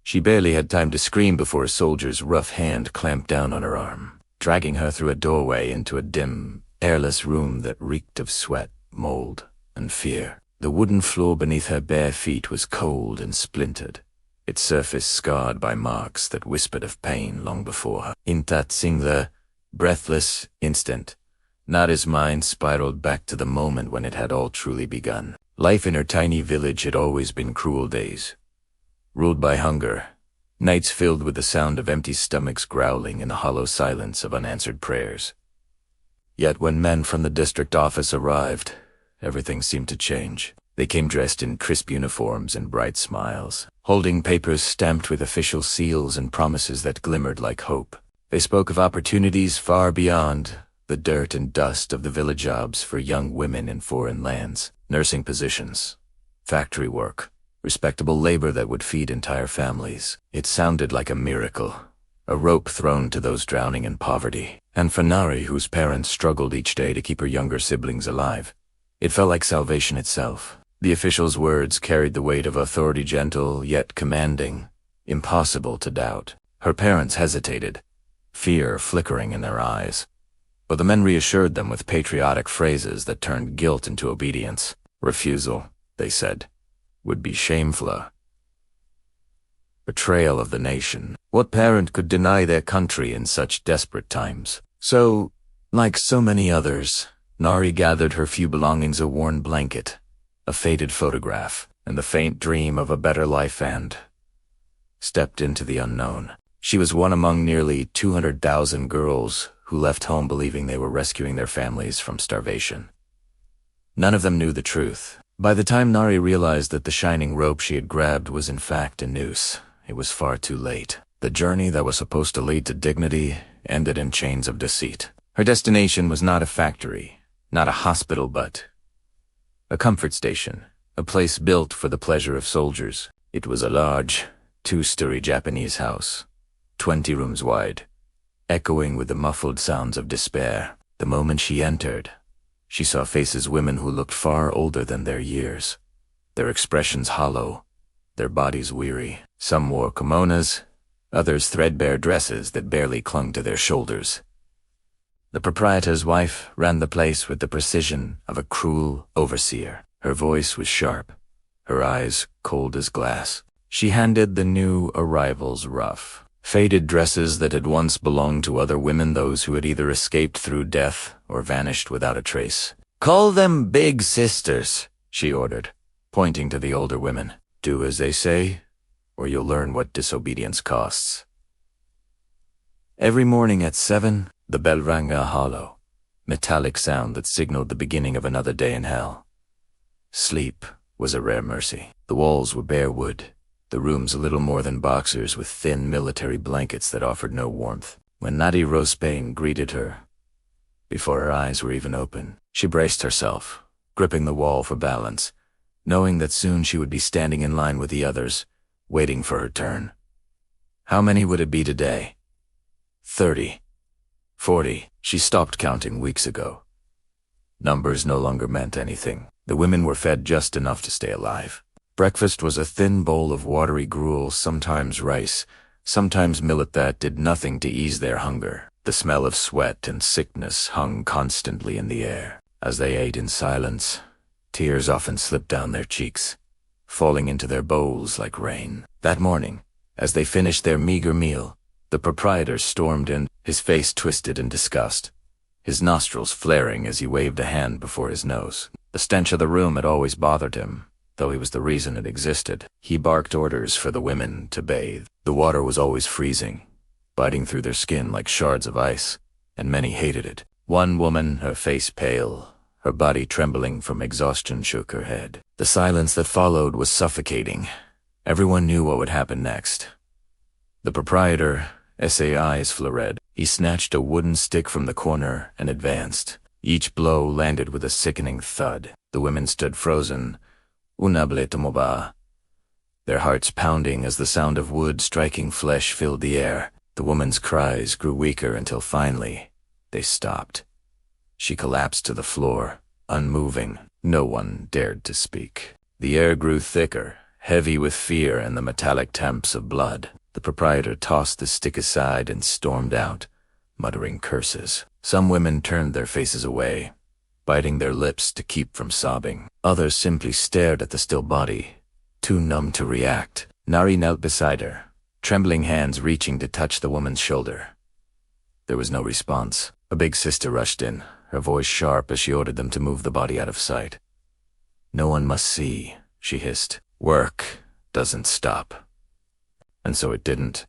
She barely had time to scream before a soldier's rough hand clamped down on her arm, dragging her through a doorway into a dim, airless room that reeked of sweat, mold, and fear. The wooden floor beneath her bare feet was cold and splintered, its surface scarred by marks that whispered of pain long before her. In that singular, breathless instant, Nada's mind spiraled back to the moment when it had all truly begun. Life in her tiny village had always been cruel days, ruled by hunger, nights filled with the sound of empty stomachs growling in the hollow silence of unanswered prayers. Yet when men from the district office arrived, everything seemed to change. They came dressed in crisp uniforms and bright smiles, holding papers stamped with official seals and promises that glimmered like hope. They spoke of opportunities far beyond the dirt and dust of the village jobs for young women in foreign lands, nursing positions, factory work, respectable labor that would feed entire families. It sounded like a miracle, a rope thrown to those drowning in poverty. And for Nari, whose parents struggled each day to keep her younger siblings alive, it felt like salvation itself. The official's words carried the weight of authority, gentle yet commanding, impossible to doubt. Her parents hesitated, fear flickering in their eyes. But the men reassured them with patriotic phrases that turned guilt into obedience. Refusal, they said, would be shameful. Betrayal of the nation. What parent could deny their country in such desperate times? So, like so many others, Nari gathered her few belongings: a worn blanket, a faded photograph, and the faint dream of a better life, and stepped into the unknown. She was one among nearly 200,000 girls who left home believing they were rescuing their families from starvation. None of them knew the truth. By the time Nari realized that the shining rope she had grabbed was in fact a noose, it was far too late. The journey that was supposed to lead to dignity ended in chains of deceit. Her destination was not a factory, not a hospital, but a comfort station, a place built for the pleasure of soldiers. It was a large, two-story Japanese house, 20 rooms wide, echoing with the muffled sounds of despair. The moment she entered, she saw faces, women who looked far older than their years, their expressions hollow, their bodies weary. Some wore kimonos, others threadbare dresses that barely clung to their shoulders. The proprietor's wife ran the place with the precision of a cruel overseer. Her voice was sharp, her eyes cold as glass. She handed the new arrivals rough, faded dresses that had once belonged to other women, those who had either escaped through death or vanished without a trace. "Call them big sisters," she ordered, pointing to the older women. "Do as they say, or you'll learn what disobedience costs." Every morning at 7, the bell rang, a hollow, metallic sound that signaled the beginning of another day in hell. Sleep was a rare mercy. The walls were bare wood, the rooms little more than boxers with thin military blankets that offered no warmth. When Nadi Rospain greeted her, before her eyes were even open, she braced herself, gripping the wall for balance, knowing that soon she would be standing in line with the others, waiting for her turn. How many would it be today? 30. 40. She stopped counting weeks ago. Numbers no longer meant anything. The women were fed just enough to stay alive. Breakfast was a thin bowl of watery gruel, sometimes rice, sometimes millet that did nothing to ease their hunger. The smell of sweat and sickness hung constantly in the air. As they ate in silence, tears often slipped down their cheeks, falling into their bowls like rain. That morning, as they finished their meager meal, the proprietor stormed in, his face twisted in disgust, his nostrils flaring as he waved a hand before his nose. The stench of the room had always bothered him, though he was the reason it existed. He barked orders for the women to bathe. The water was always freezing, biting through their skin like shards of ice, and many hated it. One woman, her face pale, her body trembling from exhaustion, shook her head. The silence that followed was suffocating. Everyone knew what would happen next. The proprietor, eyes florid. He snatched a wooden stick from the corner and advanced. Each blow landed with a sickening thud. The women stood frozen, unable to move, their hearts pounding as the sound of wood striking flesh filled the air. The woman's cries grew weaker until finally they stopped. She collapsed to the floor, unmoving. No one dared to speak. The air grew thicker, heavy with fear and the metallic tamps of blood. The proprietor tossed the stick aside and stormed out, muttering curses. Some women turned their faces away, biting their lips to keep from sobbing. Others simply stared at the still body, too numb to react. Nari knelt beside her, trembling hands reaching to touch the woman's shoulder. There was no response. A big sister rushed in, her voice sharp as she ordered them to move the body out of sight. "No one must see," she hissed. "Work doesn't stop." And so it didn't.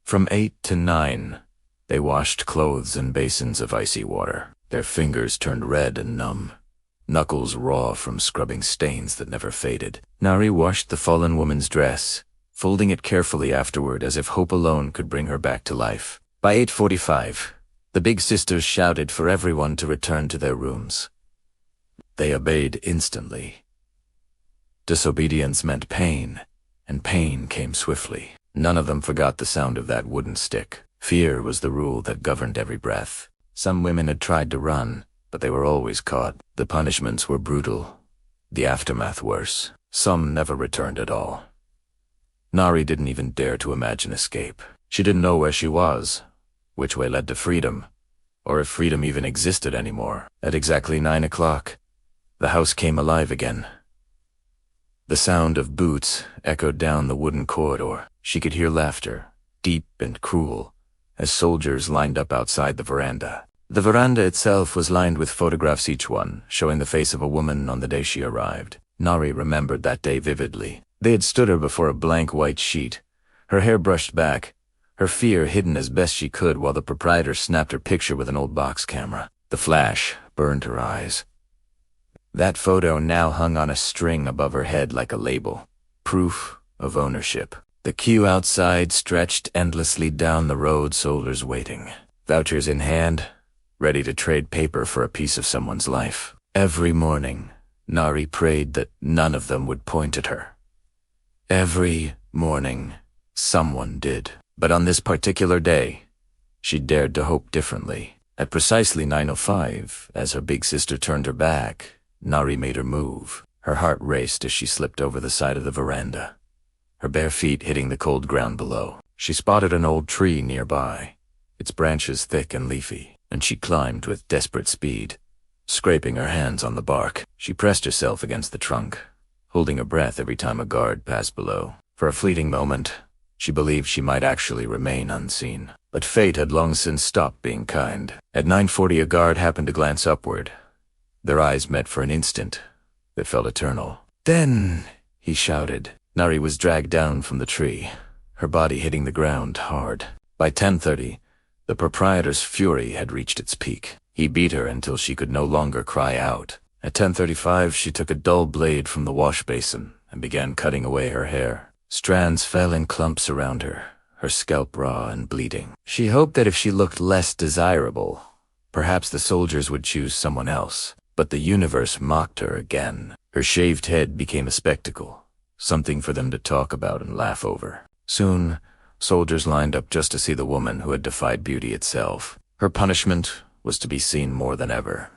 From 8 to 9, they washed clothes in basins of icy water. Their fingers turned red and numb, knuckles raw from scrubbing stains that never faded. Nari washed the fallen woman's dress, folding it carefully afterward as if hope alone could bring her back to life. By 8:45, the big sisters shouted for everyone to return to their rooms. They obeyed instantly. Disobedience meant pain, and pain came swiftly. None of them forgot the sound of that wooden stick. Fear was the rule that governed every breath. Some women had tried to run, but they were always caught. The punishments were brutal, the aftermath worse. Some never returned at all. Nari didn't even dare to imagine escape. She didn't know where she was, which way led to freedom, or if freedom even existed anymore. At exactly 9 o'clock, the house came alive again. The sound of boots echoed down the wooden corridor. She could hear laughter, deep and cruel, as soldiers lined up outside the veranda. The veranda itself was lined with photographs, each one showing the face of a woman on the day she arrived. Nari remembered that day vividly. They had stood her before a blank white sheet, her hair brushed back, her fear hidden as best she could while the proprietor snapped her picture with an old box camera. The flash burned her eyes. That photo now hung on a string above her head like a label, proof of ownership. The queue outside stretched endlessly down the road, soldiers waiting, vouchers in hand, ready to trade paper for a piece of someone's life. Every morning, Nari prayed that none of them would point at her. Every morning, someone did. But on this particular day, she dared to hope differently. At precisely 9:05, as her big sister turned her back, Nari made her move. Her heart raced as she slipped over the side of the veranda, her bare feet hitting the cold ground below. She spotted an old tree nearby, its branches thick and leafy, and she climbed with desperate speed, scraping her hands on the bark. She pressed herself against the trunk, holding her breath every time a guard passed below. For a fleeting moment, she believed she might actually remain unseen. But fate had long since stopped being kind. At 9:40, a guard happened to glance upward. Their eyes met for an instant that felt eternal. "Then," he shouted. Nari was dragged down from the tree, her body hitting the ground hard. By 10:30, the proprietor's fury had reached its peak. He beat her until she could no longer cry out. At 10:35, she took a dull blade from the wash basin and began cutting away her hair. Strands fell in clumps around her, her scalp raw and bleeding. She hoped that if she looked less desirable, perhaps the soldiers would choose someone else. But the universe mocked her again. Her shaved head became a spectacle, something for them to talk about and laugh over. Soon, soldiers lined up just to see the woman who had defied beauty itself. Her punishment was to be seen more than ever.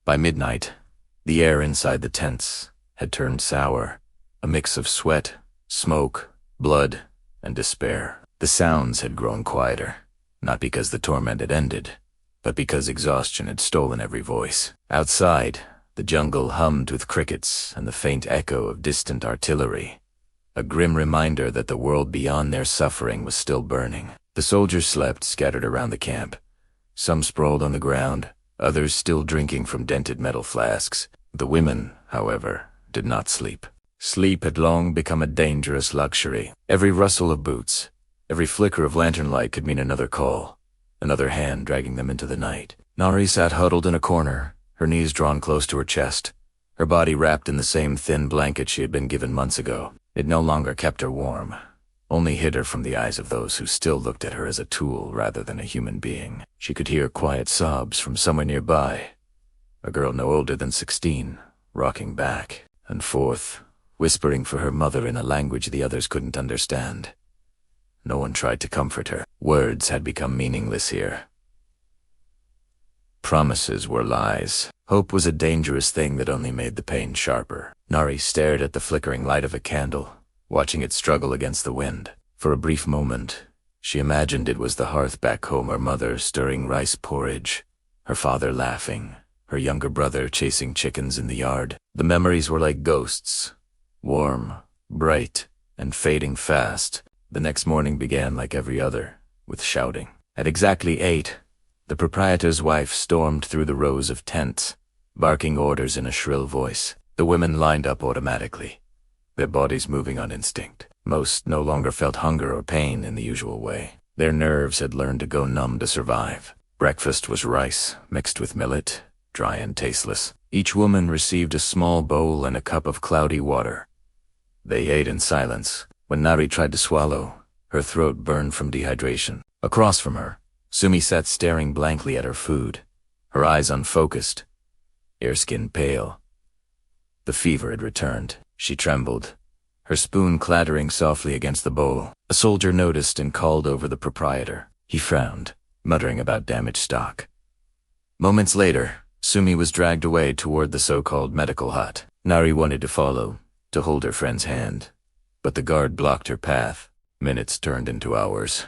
By midnight, the air inside the tents had turned sour, a mix of sweat, smoke, blood, and despair. The sounds had grown quieter, not because the torment had ended, but because exhaustion had stolen every voice. Outside, the jungle hummed with crickets and the faint echo of distant artillery, a grim reminder that the world beyond their suffering was still burning. The soldiers slept scattered around the camp, some sprawled on the ground, others still drinking from dented metal flasks. The women, however, did not sleep. Sleep had long become a dangerous luxury. Every rustle of boots, every flicker of lantern light could mean another call, another hand dragging them into the night. Nari sat huddled in a corner, her knees drawn close to her chest, her body wrapped in the same thin blanket she had been given months ago. It no longer kept her warm, only hid her from the eyes of those who still looked at her as a tool rather than a human being. She could hear quiet sobs from somewhere nearby, a girl no older than 16, rocking back and forth, whispering for her mother in a language the others couldn't understand. No one tried to comfort her. Words had become meaningless here. Promises were lies. Hope was a dangerous thing that only made the pain sharper. Nari stared at the flickering light of a candle, watching it struggle against the wind. For a brief moment, she imagined it was the hearth back home, her mother stirring rice porridge, her father laughing, her younger brother chasing chickens in the yard. The memories were like ghosts, warm, bright, and fading fast. The next morning began like every other, with shouting. At exactly 8, the proprietor's wife stormed through the rows of tents, barking orders in a shrill voice. The women lined up automatically, their bodies moving on instinct. Most no longer felt hunger or pain in the usual way. Their nerves had learned to go numb to survive. Breakfast was rice, mixed with millet, dry and tasteless. Each woman received a small bowl and a cup of cloudy water. They ate in silence. When Nari tried to swallow, her throat burned from dehydration. Across from her, Sumi sat staring blankly at her food, her eyes unfocused, her skin pale. The fever had returned. She trembled, her spoon clattering softly against the bowl. A soldier noticed and called over the proprietor. He frowned, muttering about damaged stock. Moments later, Sumi was dragged away toward the so-called medical hut. Nari wanted to follow, to hold her friend's hand, but the guard blocked her path. Minutes turned into hours,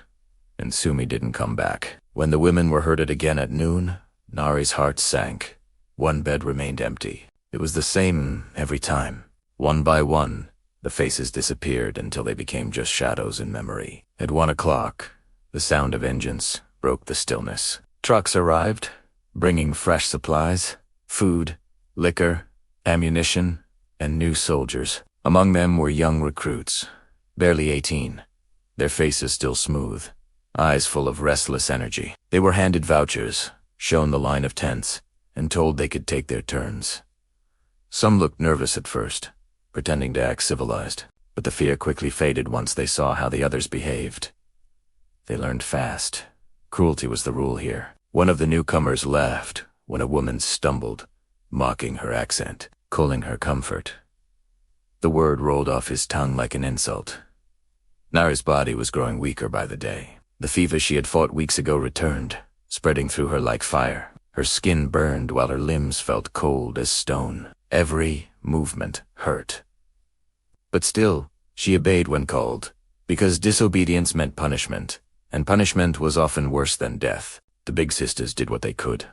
and Sumi didn't come back. When the women were herded again at noon, Nari's heart sank. One bed remained empty. It was the same every time. One by one, the faces disappeared until they became just shadows in memory. At 1 o'clock, the sound of engines broke the stillness. Trucks arrived, bringing fresh supplies, food, liquor, ammunition, and new soldiers. Among them were young recruits, barely 18, their faces still smooth, eyes full of restless energy. They were handed vouchers, shown the line of tents, and told they could take their turns. Some looked nervous at first, pretending to act civilized, but the fear quickly faded once they saw how the others behaved. They learned fast. Cruelty was the rule here. One of the newcomers laughed when a woman stumbled, mocking her accent, calling her comfort. The word rolled off his tongue like an insult. Nari's body was growing weaker by the day. The fever she had fought weeks ago returned, spreading through her like fire. Her skin burned while her limbs felt cold as stone. Every movement hurt. But still, she obeyed when called, because disobedience meant punishment, and punishment was often worse than death. The big sisters did what they could,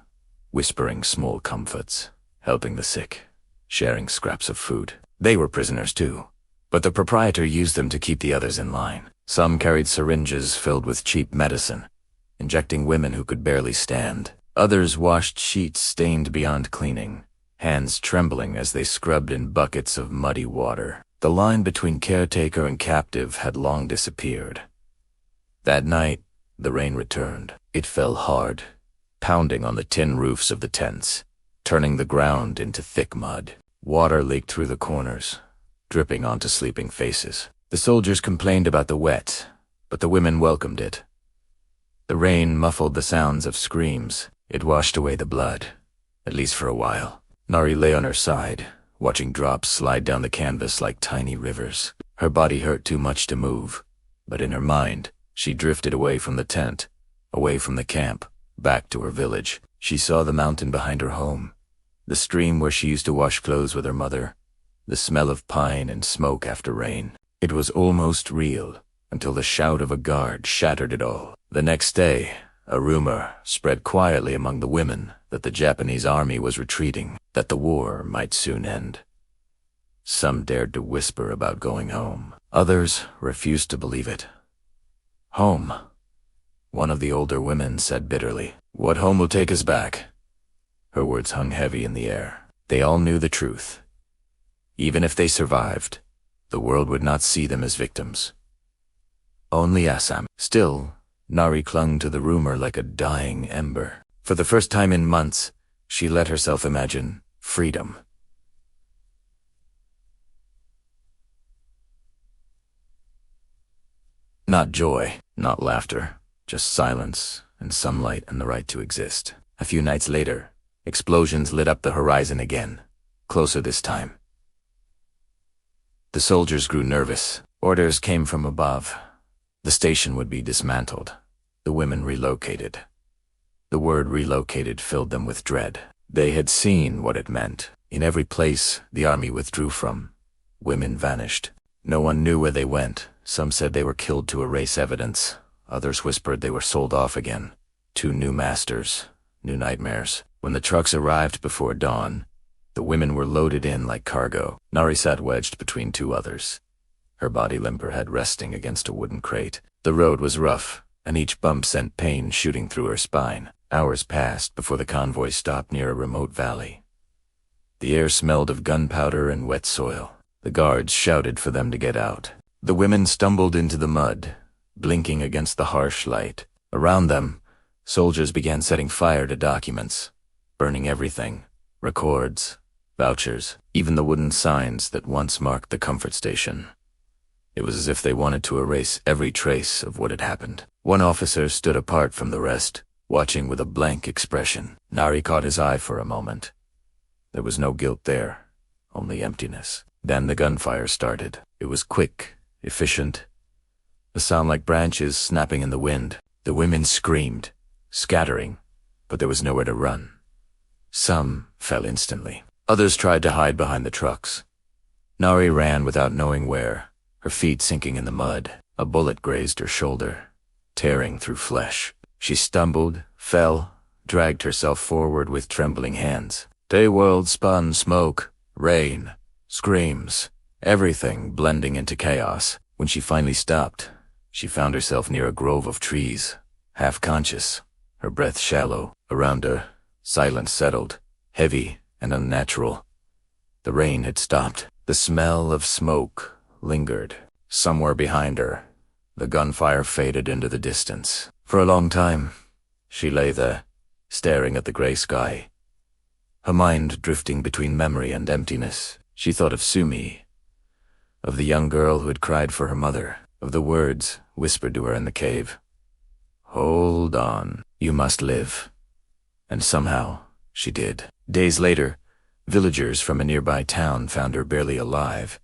whispering small comforts, helping the sick, sharing scraps of food. They were prisoners too, but the proprietor used them to keep the others in line. Some carried syringes filled with cheap medicine, injecting women who could barely stand. Others washed sheets stained beyond cleaning, hands trembling as they scrubbed in buckets of muddy water. The line between caretaker and captive had long disappeared. That night, the rain returned. It fell hard, pounding on the tin roofs of the tents, turning the ground into thick mud. Water leaked through the corners, dripping onto sleeping faces. The soldiers complained about the wet, but the women welcomed it. The rain muffled the sounds of screams. It washed away the blood, at least for a while. Nari lay on her side, watching drops slide down the canvas like tiny rivers. Her body hurt too much to move, but in her mind, she drifted away from the tent, away from the camp, back to her village. She saw the mountain behind her home, The stream where she used to wash clothes with her mother. The smell of pine and smoke after rain. It was almost real, until the shout of a guard shattered it all. The next day, a rumor spread quietly among the women that the Japanese army was retreating, that the war might soon end. Some dared to whisper about going home. Others refused to believe it. Home, one of the older women said bitterly. What home will take us back? Her words hung heavy in the air. They all knew the truth. Even if they survived, the world would not see them as victims. Only Assam. Still, Nari clung to the rumor like a dying ember. For the first time in months, she let herself imagine freedom. Not joy, not laughter, just silence and sunlight and the right to exist. A few nights later, explosions lit up the horizon again, closer this time. The soldiers grew nervous. Orders came from above. The station would be dismantled. The women relocated. The word relocated filled them with dread. They had seen what it meant. In every place the army withdrew from, women vanished. No one knew where they went. Some said they were killed to erase evidence. Others whispered they were sold off again. To new masters, new nightmares. When the trucks arrived before dawn, the women were loaded in like cargo. Nari sat wedged between two others, her body limp, her head resting against a wooden crate. The road was rough, and each bump sent pain shooting through her spine. Hours passed before the convoy stopped near a remote valley. The air smelled of gunpowder and wet soil. The guards shouted for them to get out. The women stumbled into the mud, blinking against the harsh light. Around them, soldiers began setting fire to documents, burning everything: records, vouchers, even the wooden signs that once marked the comfort station. It was as if they wanted to erase every trace of what had happened. One officer stood apart from the rest, watching with a blank expression. Nari caught his eye for a moment. There was no guilt there, only emptiness. Then the gunfire started. It was quick, efficient, a sound like branches snapping in the wind. The women screamed, scattering, but there was nowhere to run. Some fell instantly. Others tried to hide behind the trucks. Nari ran without knowing where, her feet sinking in the mud. A bullet grazed her shoulder, tearing through flesh. She stumbled, fell, dragged herself forward with trembling hands. Day world spun smoke, rain, screams, everything blending into chaos. When she finally stopped, she found herself near a grove of trees, half conscious, her breath shallow. Around her, silence settled, heavy and unnatural. The rain had stopped. The smell of smoke lingered. Somewhere behind her, the gunfire faded into the distance. For a long time, she lay there, staring at the gray sky, her mind drifting between memory and emptiness. She thought of Sumi, of the young girl who had cried for her mother, of the words whispered to her in the cave. Hold on, you must live. And somehow, she did. Days later, villagers from a nearby town found her barely alive,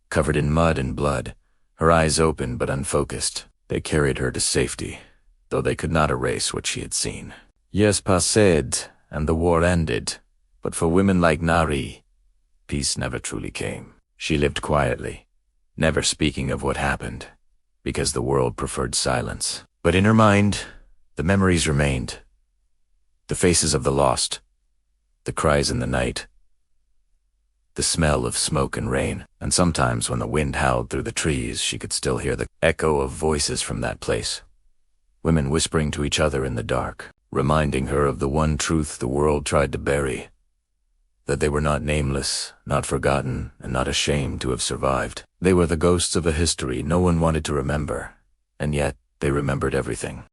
covered in mud and blood, her eyes open but unfocused. They carried her to safety, though they could not erase what she had seen. Years passed, and the war ended, but for women like Nari, peace never truly came. She lived quietly, never speaking of what happened, because the world preferred silence. But in her mind, the memories remained. The faces of the lost, the cries in the night, the smell of smoke and rain, and sometimes when the wind howled through the trees, she could still hear the echo of voices from that place. Women whispering to each other in the dark, reminding her of the one truth the world tried to bury, that they were not nameless, not forgotten, and not ashamed to have survived. They were the ghosts of a history no one wanted to remember, and yet they remembered everything.